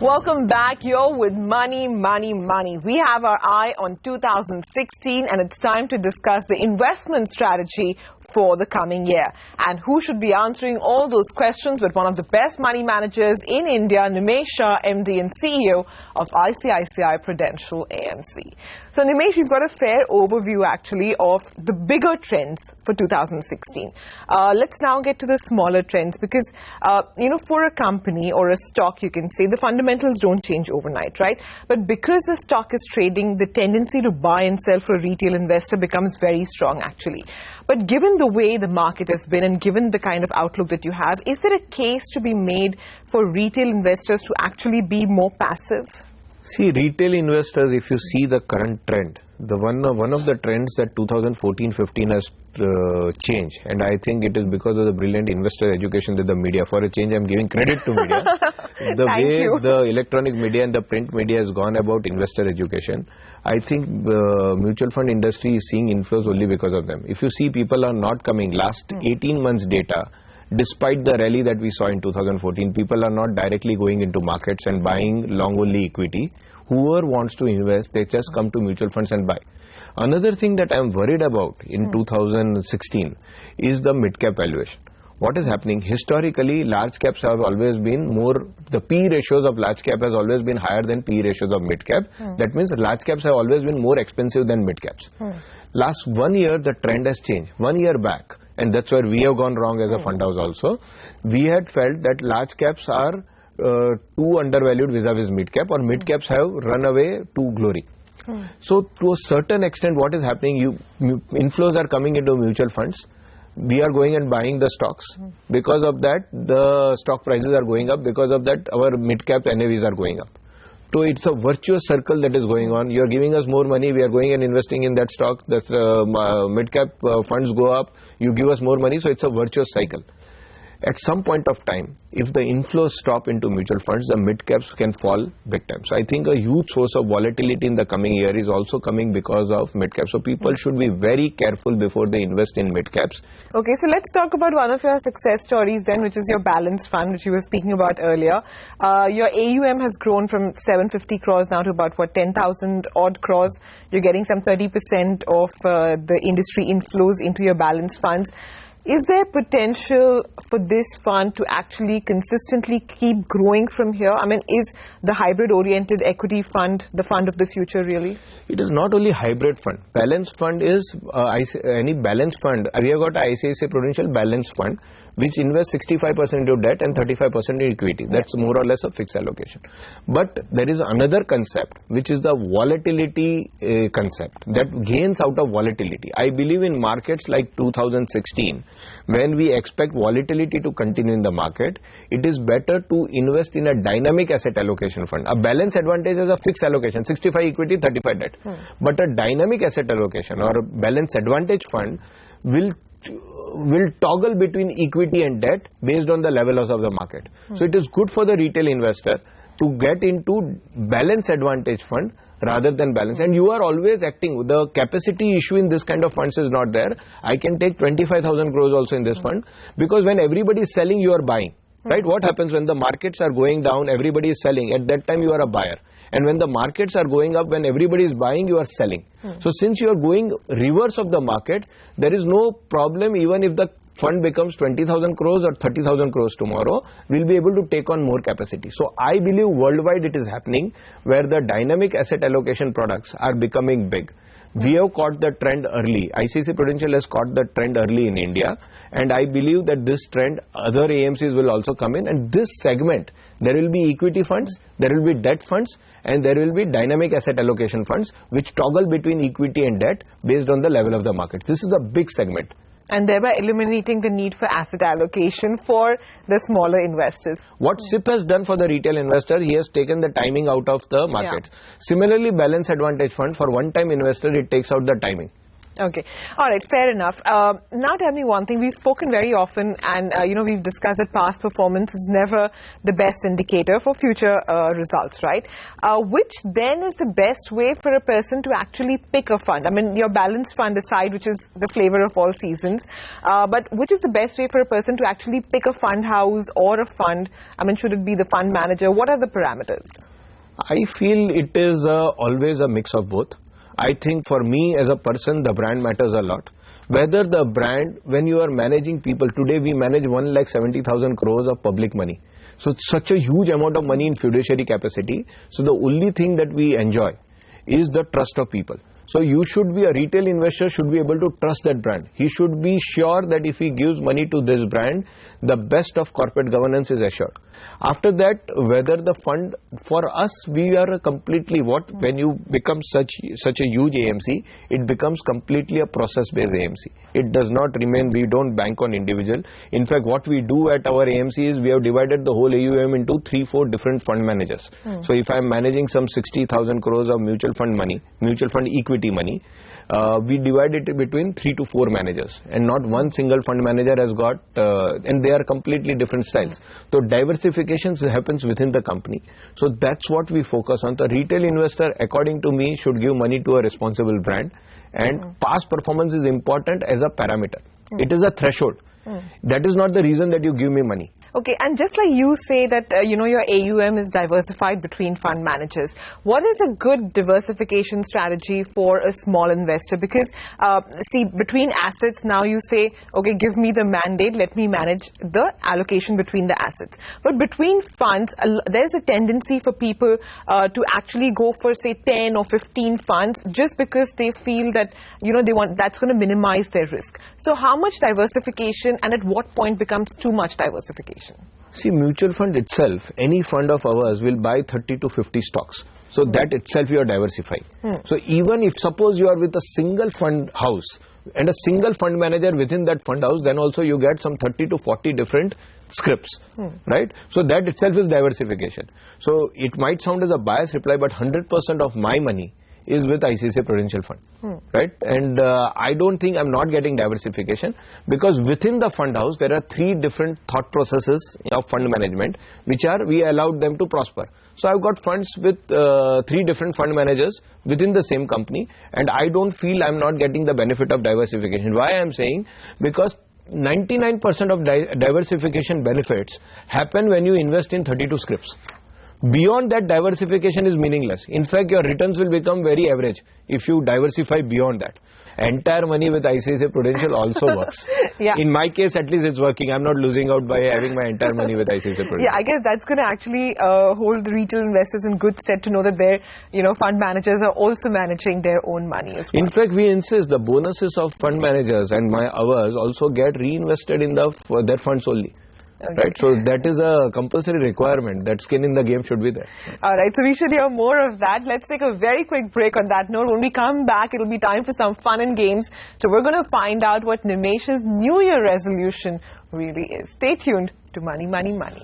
Welcome back. You're with Money, Money, Money. We have our eye on 2016 and it's time to discuss the investment strategy for the coming year. And who should be answering all those questions but one of the best money managers in India, Nimesh, Shah, MD and CEO of ICICI Prudential AMC. So Nimesh, you've got a fair overview actually of the bigger trends for 2016. Let's now get to the smaller trends because, for a company or a stock, you can say the fundamentals don't change overnight, right? But because the stock is trading, the tendency to buy and sell for a retail investor becomes very strong actually. But given the way the market has been and given the kind of outlook that you have, is there a case to be made for retail investors to actually be more passive? See, retail investors, if you see the current trend, the one of the trends that 2014-15 has changed, and I think it is because of the brilliant investor education that the media, for a change I'm giving credit to media, the way the electronic media and the print media has gone about investor education, I think the mutual fund industry is seeing inflows only because of them. If you see, people are not coming. Last 18 months data, despite the rally that we saw in 2014, people are not directly going into markets and buying long only equity. Whoever wants to invest, they just come to mutual funds and buy. Another thing that I am worried about in 2016 is the mid-cap valuation. What is happening? Historically, large caps have always been more, the P ratios of large cap has always been higher than P ratios of mid cap. That means large caps have always been more expensive than mid caps. Last 1 year, the trend has changed. 1 year back, and that's where we have gone wrong as a fund house also. We had felt that large caps are too undervalued vis-a-vis mid cap, or mid caps have run away to glory. So to a certain extent, what is happening, inflows are coming into mutual funds. We are going and buying the stocks. Because of that, the stock prices are going up. Because of that, our mid-cap NAVs are going up. So it's a virtuous circle that is going on. You are giving us more money. We are going and investing in that stock. That's mid-cap funds go up. You give us more money. So it's a virtuous cycle. At some point of time, if the inflows stop into mutual funds, the mid-caps can fall big time. So I think a huge source of volatility in the coming year is also coming because of mid-caps. So people should be very careful before they invest in mid-caps. Okay, so let's talk about one of your success stories then, which is your balanced fund, which you were speaking about earlier. Your AUM has grown from 750 crores now to about, 10,000 odd crores. You're getting some 30% of the industry inflows into your balanced funds. Is there potential for this fund to actually consistently keep growing from here? I mean, is the hybrid-oriented equity fund the fund of the future, really? It is not only hybrid fund. Balanced fund is any balanced fund. We have got ICICI Prudential balanced fund, which invests 65% into debt and 35% in equity. That's more or less a fixed allocation. But there is another concept, which is the volatility concept that gains out of volatility. I believe in markets like 2016, when we expect volatility to continue in the market, it is better to invest in a dynamic asset allocation fund. A balance advantage is a fixed allocation, 65 equity, 35 debt. But a dynamic asset allocation or a balance advantage fund will toggle between equity and debt based on the levels of the market. So it is good for the retail investor to get into balance advantage fund rather than balance. And you are always acting. The capacity issue in this kind of funds is not there. I can take 25,000 crores also in this fund, because when everybody is selling, you are buying. Right? What happens when the markets are going down, everybody is selling. At that time, you are a buyer. And when the markets are going up, when everybody is buying, you are selling. So since you are going reverse of the market, there is no problem. Even if the fund becomes 20,000 crores or 30,000 crores tomorrow, we'll be able to take on more capacity. So I believe worldwide it is happening where the dynamic asset allocation products are becoming big. We have caught the trend early. ICICI Prudential has caught the trend early in India. And I believe that this trend, other AMCs will also come in. And this segment, there will be equity funds, there will be debt funds, and there will be dynamic asset allocation funds, which toggle between equity and debt based on the level of the market. This is a big segment. And thereby eliminating the need for asset allocation for the smaller investors. What SIP has done for the retail investor, he has taken the timing out of the market. Similarly, balance advantage fund, for one-time investor, it takes out the timing. Okay. All right. Fair enough. Now tell me one thing. We've spoken very often and, we've discussed that past performance is never the best indicator for future results, right? Which then is the best way for a person to actually pick a fund? I mean, your balanced fund aside, which is the flavor of all seasons, but which is the best way for a person to actually pick a fund house or a fund? I mean, should it be the fund manager? What are the parameters? I feel it is always a mix of both. I think for me as a person, the brand matters a lot. Whether the brand, when you are managing people, today we manage 1,70,000 crores of public money. So it's such a huge amount of money in fiduciary capacity. So the only thing that we enjoy is the trust of people. So you should be a retail investor, should be able to trust that brand. He should be sure that if he gives money to this brand, the best of corporate governance is assured. After that, whether the fund, for us, we are completely when you become such a huge AMC, it becomes completely a process-based AMC. It does not remain, we don't bank on individual. In fact, what we do at our AMC is we have divided the whole AUM into 3-4 different fund managers. So if I'm managing some 60,000 crores of mutual fund money, mutual fund equity money, we divide it between 3 to 4 managers, and not one single fund manager has got, and they are completely different styles. So diversification happens within the company. So that's what we focus on. The retail investor, according to me, should give money to a responsible brand, and past performance is important as a parameter. It is a threshold. That is not the reason that you give me money. Okay, and just like you say that, your AUM is diversified between fund managers, what is a good diversification strategy for a small investor? Because, see, between assets, now you say, okay, give me the mandate, let me manage the allocation between the assets. But between funds, there's a tendency for people to actually go for, say, 10 or 15 funds just because they feel that, they want, that's going to minimize their risk. So how much diversification, and at what point becomes too much diversification? See, mutual fund itself, any fund of ours will buy 30 to 50 stocks. So that itself you are diversifying. So even if suppose you are with a single fund house and a single fund manager within that fund house, then also you get some 30 to 40 different scripts, right? So that itself is diversification. So it might sound as a biased reply, but 100% of my money is with ICICI Prudential fund, right? And I don't think I'm not getting diversification, because within the fund house there are 3 different thought processes of fund management which are, we allowed them to prosper. So I've got funds with 3 different fund managers within the same company, and I don't feel I'm not getting the benefit of diversification. Why I'm saying? Because 99% of diversification benefits happen when you invest in 32 scripts. Beyond that, diversification is meaningless. In fact, your returns will become very average if you diversify beyond that. Entire money with ICICI Prudential also works. In my case, at least it's working. I'm not losing out by having my entire money with ICICI Prudential. Yeah, I guess that's going to actually hold the retail investors in good stead to know that their, fund managers are also managing their own money as well. In fact, we insist the bonuses of fund managers and ours also get reinvested in their funds only. Okay. Right, so that is a compulsory requirement. That skin in the game should be there. All right, so we should hear more of that. Let's take a very quick break on that note. When we come back, it'll be time for some fun and games. So we're going to find out what Nimesh's New Year resolution really is. Stay tuned to Money, Money, Money.